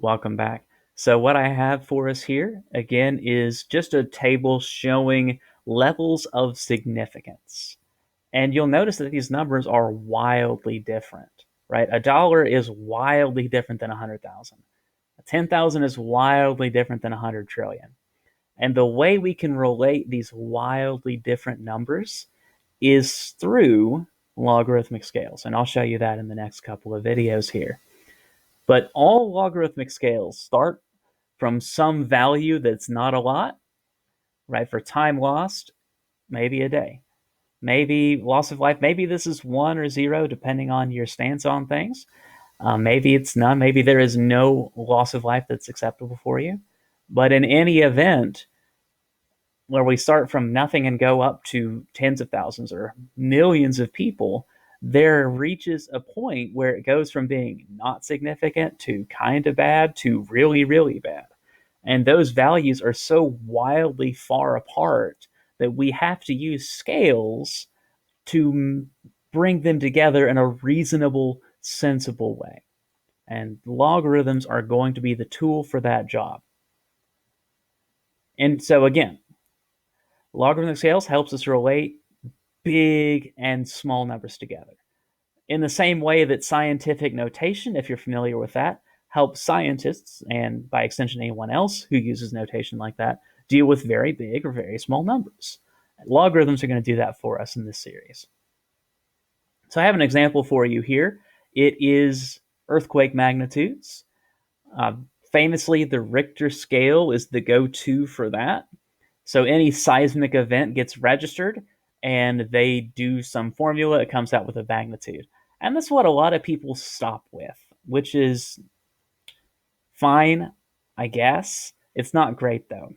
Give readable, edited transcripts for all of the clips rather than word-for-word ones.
Welcome back. So what I have for us here, again, is just a table showing levels of significance. And you'll notice that these numbers are wildly different, right? A dollar is wildly different than 100,000. 10,000 is wildly different than 100 trillion. And the way we can relate these wildly different numbers is through logarithmic scales. And I'll show you that in the next couple of videos here. But all logarithmic scales start from some value that's not a lot, right? For time lost, maybe a day. Maybe loss of life, maybe this is 1 or 0, depending on your stance on things. Maybe it's none. Maybe there is no loss of life that's acceptable for you. But in any event, where we start from nothing and go up to tens of thousands or millions of people, there reaches a point where it goes from being not significant to kind of bad to really, really bad. And those values are so wildly far apart that we have to use scales to bring them together in a reasonable, sensible way. And logarithms are going to be the tool for that job. And so, again, logarithmic scales helps us relate big and small numbers together. In the same way that scientific notation, if you're familiar with that, helps scientists, and by extension anyone else who uses notation like that, deal with very big or very small numbers. Logarithms are going to do that for us in this series. So I have an example for you here. It is earthquake magnitudes. Uh, Famously, the Richter scale is the go-to for that. So any seismic event gets registered and they do some formula, it comes out with a magnitude. And that's what a lot of people stop with, which is fine, I guess. It's not great though.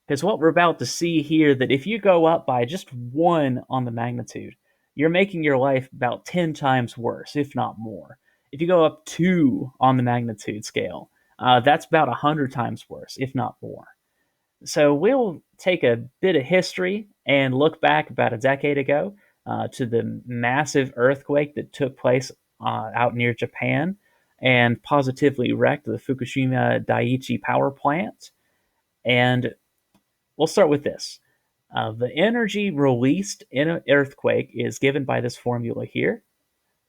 Because what we're about to see here, that if you go up by just 1 on the magnitude, you're making your life about 10 times worse, if not more. If you go up 2 on the magnitude scale, that's about 100 times worse, if not more. So we'll take a bit of history and look back about a decade ago to the massive earthquake that took place out near Japan and positively wrecked the Fukushima Daiichi power plant. And we'll start with this. The energy released in an earthquake is given by this formula here.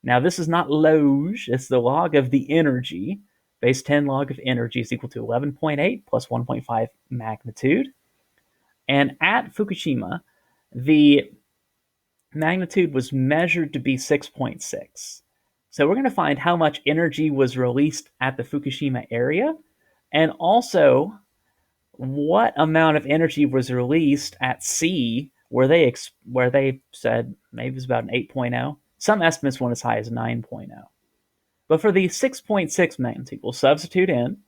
Now, this is not Loge, it's the log of the energy. Base 10 log of energy is equal to 11.8 plus 1.5 magnitude. And at Fukushima, the magnitude was measured to be 6.6. So we're going to find how much energy was released at the Fukushima area, and also what amount of energy was released at sea, where they said maybe it was about an 8.0. Some estimates went as high as 9.0. But for the 6.6 magnitude, we'll substitute in,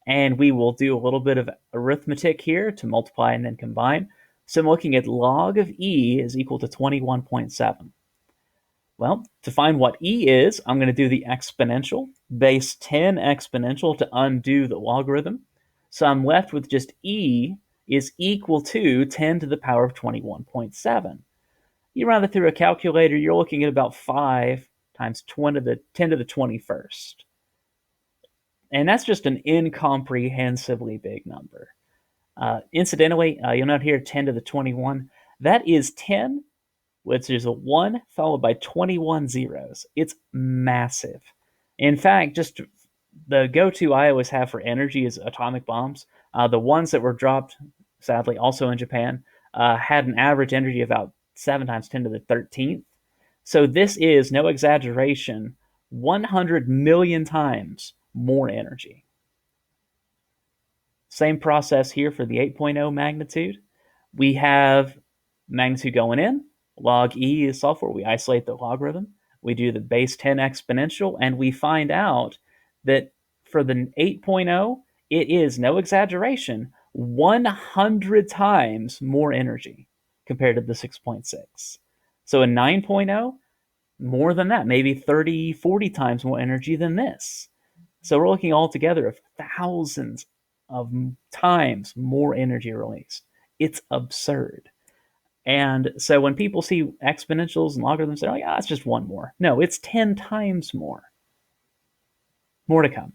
and we will do a little bit of arithmetic here to multiply and then combine. So I'm looking at log of E is equal to 21.7. Well, to find what E is, I'm going to do the exponential, base 10 exponential to undo the logarithm. So I'm left with just E is equal to 10 to the power of 21.7. You run it through a calculator, you're looking at about 5 times 10 to the 21st. And that's just an incomprehensibly big number. Incidentally, you'll note here 10 to the 21. That is 10, which is a 1 followed by 21 zeros. It's massive. In fact, just the go-to I always have for energy is atomic bombs. The ones that were dropped, sadly, also in Japan, had an average energy of about 7 times 10 to the 13th. So this is, no exaggeration, 100 million times more energy. Same process here for the 8.0 magnitude. We have magnitude going in. Log E is solved for. We isolate the logarithm. We do the base 10 exponential, and we find out that for the 8.0, it is, no exaggeration, 100 times more energy compared to the 6.6. So a 9.0, more than that, maybe 30, 40 times more energy than this. So we're looking altogether of thousands of times more energy released. It's absurd. And so when people see exponentials and logarithms, they're like, it's just 1 more. No, it's 10 times more. More to come.